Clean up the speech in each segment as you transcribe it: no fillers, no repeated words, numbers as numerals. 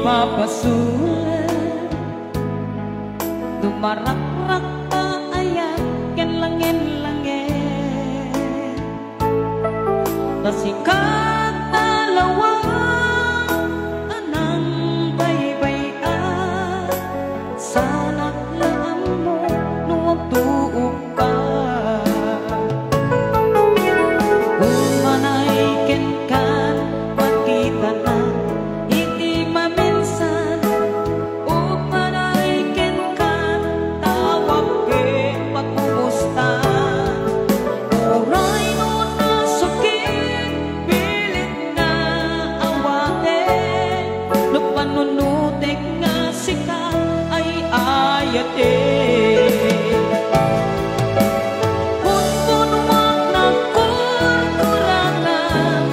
mapasulan dumarak-rak pa ayan ken langin-langin nasikat talawang anang baybay-an sanak laan mo nuwag tuog ka umanay ken kan makita na nunutek nga sika ay ayate punpunwak ng kurkurangan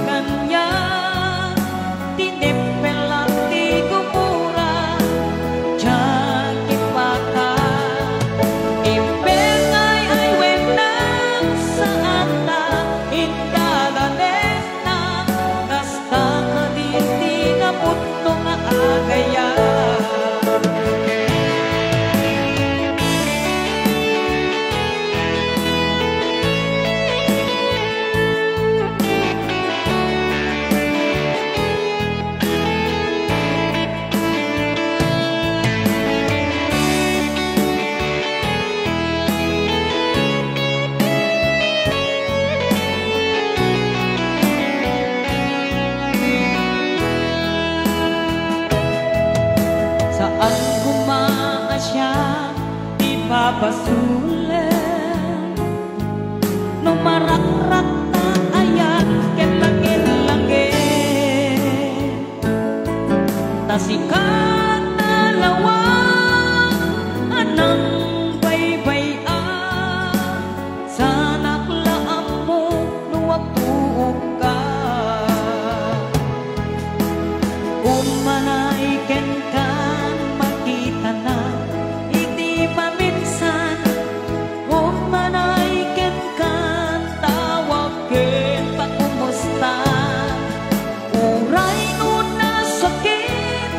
kanya tinipel at di gumura diyan ipata impengay ay wenang sa ata indalanes na kasta ka di na putno nga agaya saan gumaasya ipapasulan numarak-rak na ayan ken langin-langin tasikat talawang anang baybay-an sanak laam mo nuwag tuog ka umanay ken ka uray nun na sakit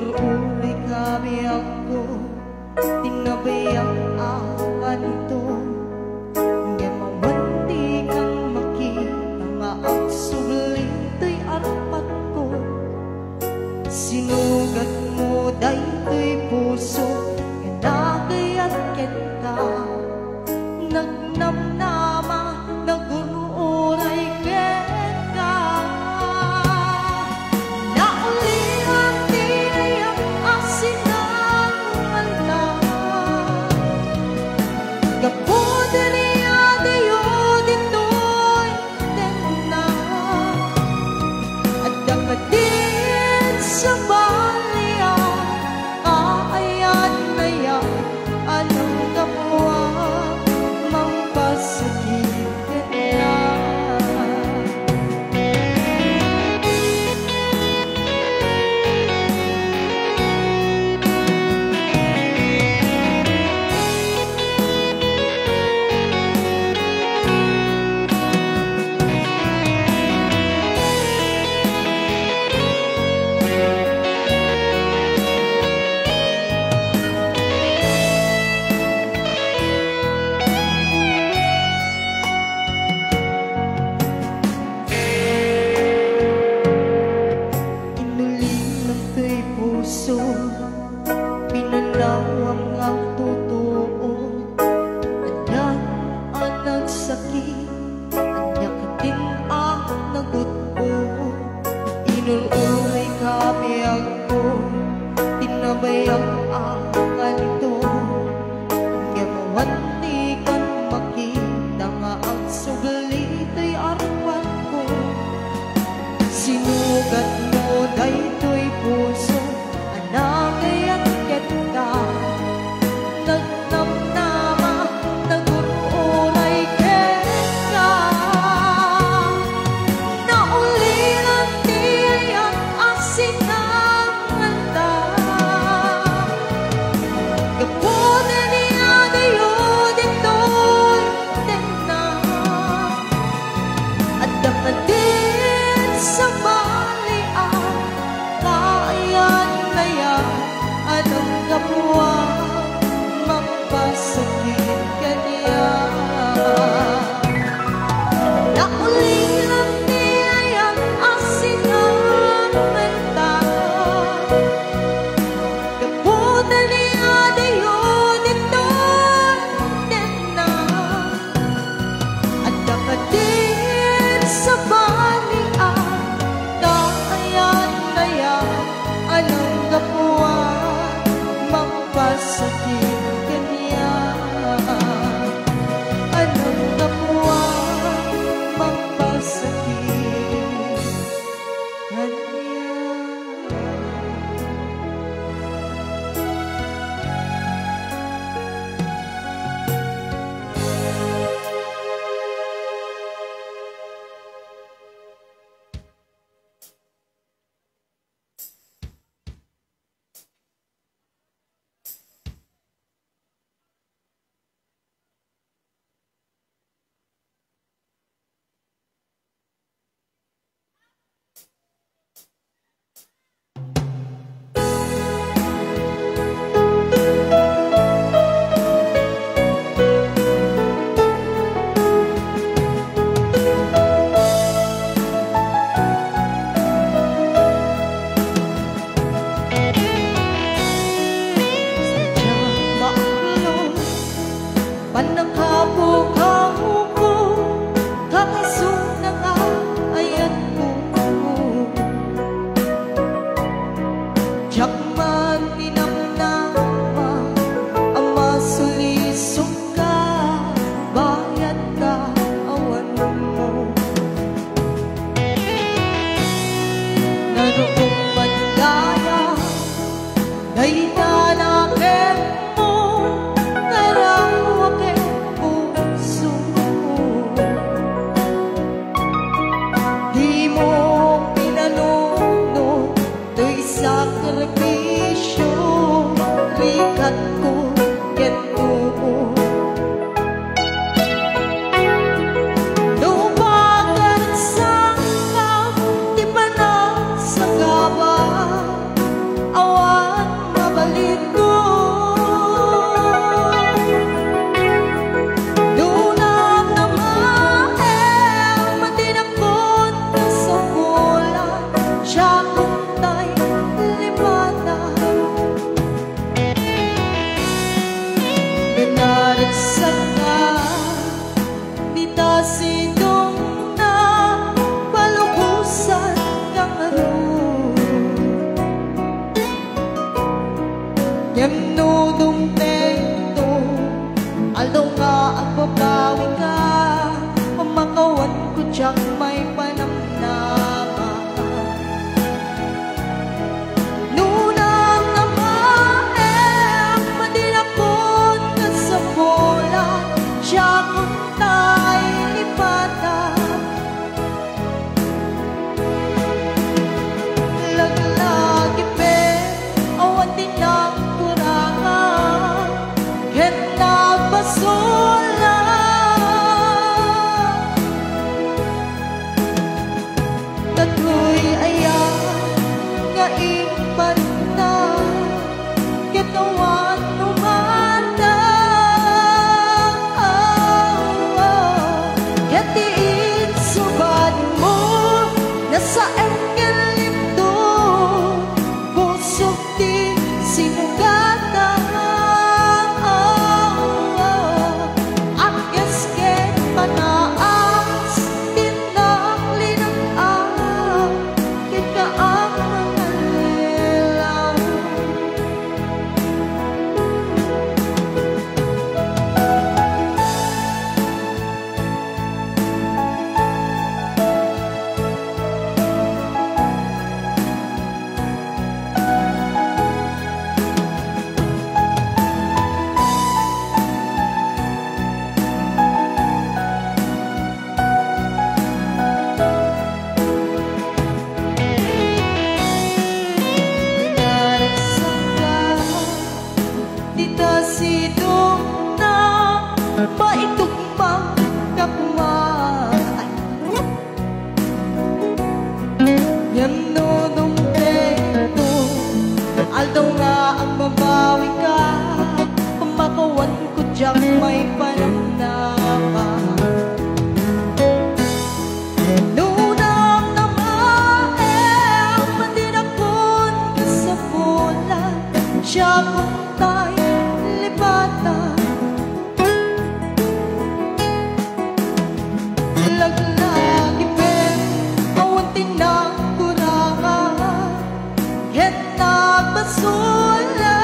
Inururay kami ako, tinabayang akan ito. Ngayon mawanti kang makita nga ang sulit to'y arapat ko. Sinugat mo dayto'y puso, kanagayat kita. Nagnamnama, nagunuray kita. Naulihan di ang asinang manda. Kapuda niya dayo dito'y tena. At dakadin sa balya, kaayan na yan, anong kapwa mampasakit ka. Pinalawang ang totoo, anak ang nagsakit, anak din ang nagutpo. Inururay kami ako, tinabayang akan ito. Ngamawanti kang makita nga ang sugalit ay arapat ko. Sinugat mo dayto'y puso, anagayat kita. Nagnamnama, nagunuray kita. Naulihan di ang asinang manda. Kapuda niya dayo dito'y tena. At dakadin sa balian, kaayan na yan, anong kapwa mampasakit ka niya. Naulihan niya ang asinang manda. Kapuda niya dayo dito'y tena. At dakadin sa balian, kaayan na yan, anong kapwa mampasakit ka niya. Anong kapwa mampasakit ka niya. Awa Ngem dumteng to aldaw nga ang babawi ka pamakawan ko tiyak may panamnama nunang namaem madinakon ka sa bola siya kung tayo lipatan laglagi pe awan din ang kurangan ket nagbasula tatoy ayan nga iparna ket awan umanda ket diin subad mo nasa emkelito busog di sinugatan ang gasket panaas tinaklinang ket kaang mga lilaw dita sidong na paitugmang kakumaan ngem dumteng aldaw nga ang mabawi ka pamakawan ko tiyak may panamnama nunang namaem madinakon ka sa bola siya kung tayo lipatan laglagi pe awan tinang kurangan ket nagbasula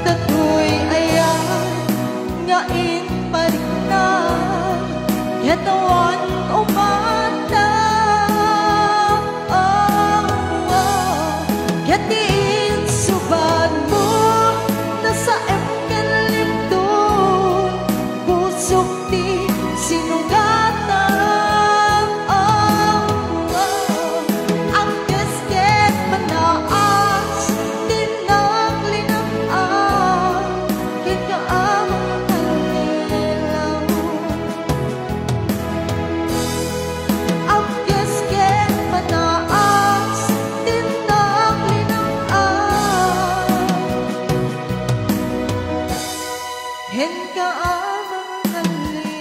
tatoy ayan nga inparina ket awan umanda ket diin subad mo nasa emkelito busog di sinugatan ang gasket manaas tinaklinang ket kaang mga lilaw ang gasket manaas tinaklinang ket kaang mga lilaw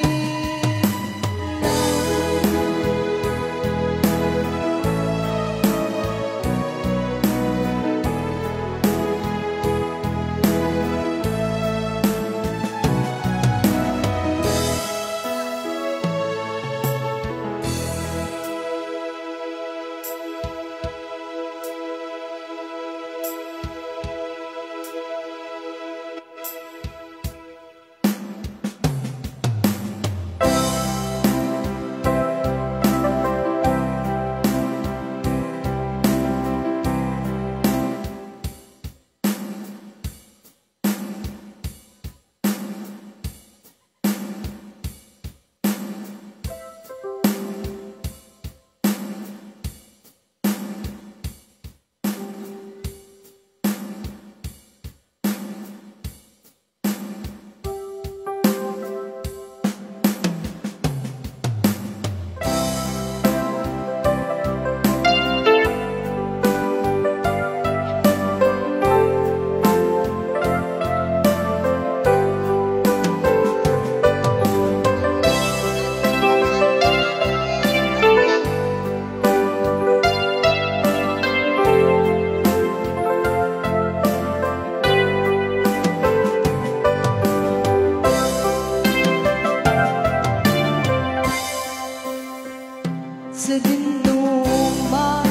sa dinuma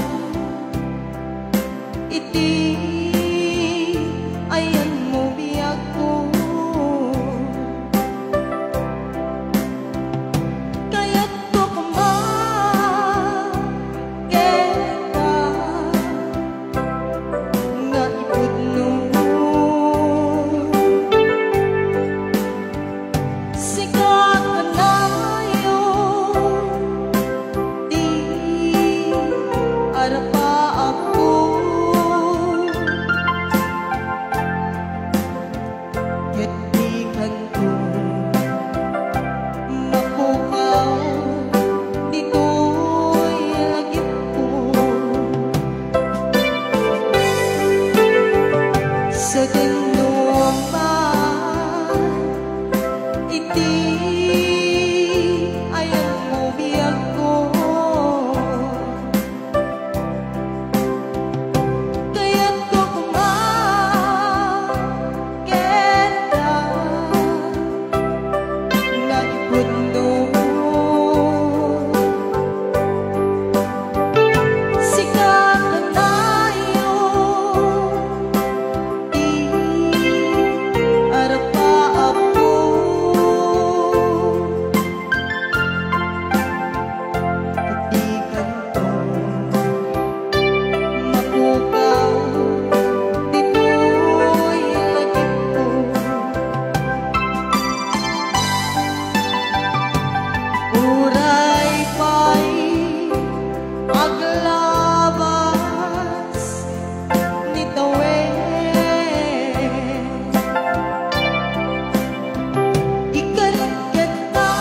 iti ayan mo biyak ko. Kaya't ko kumakita nga ipudno sikat kanayo di arapa ako. Ket di kanto mapukaw dito'y lagip ko sa tinuman iti ayan mo biyak ko. Kaya't ko kumakita nga ipudno sikat kanayo di arapa ako. Di kanto mapukaw dito'y lagip ko. Uray pa'y aglabas ni tawen ikarikit na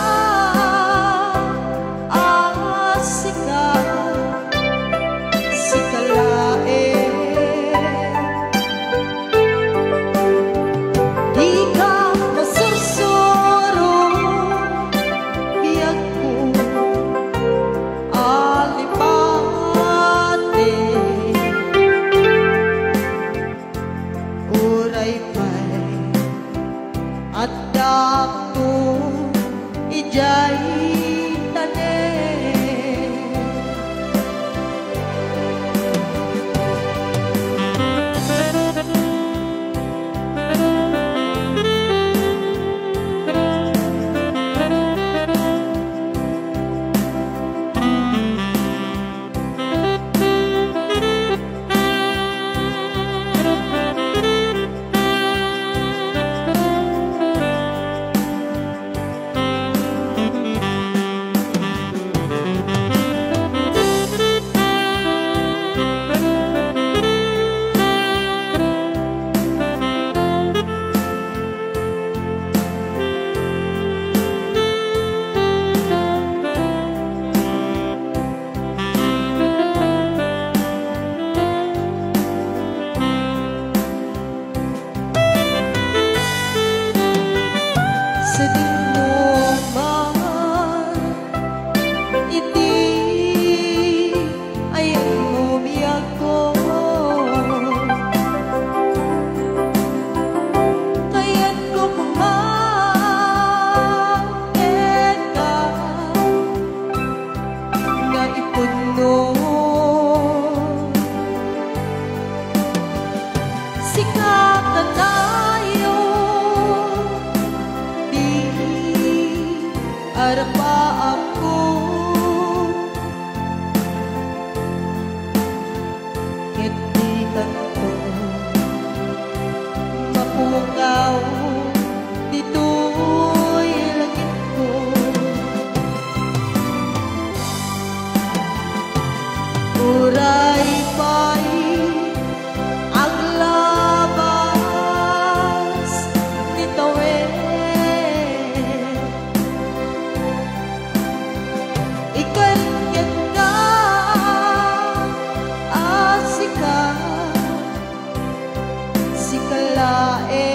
asika si kalae di ka masursuro biyak ko alipate. Uray pa'y at dako ijay tanen sa tinuman iti ayan mo biyak ko. Kaya't ko kumakita nga ipudno sikat kanayo di arapa ako. Ket di kanto mapukaw dito'y lagip ko. Uray pa'y aglabas ni tawen ikarikit na asika si kalae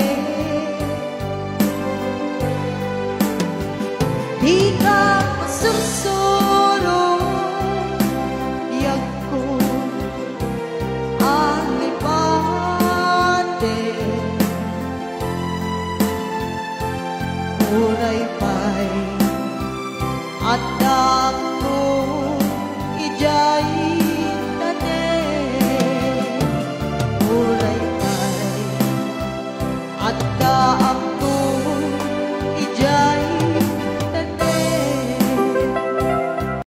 di ka masursuro biyak ko alipate. Uray pa'y at dako ijay tanen At daang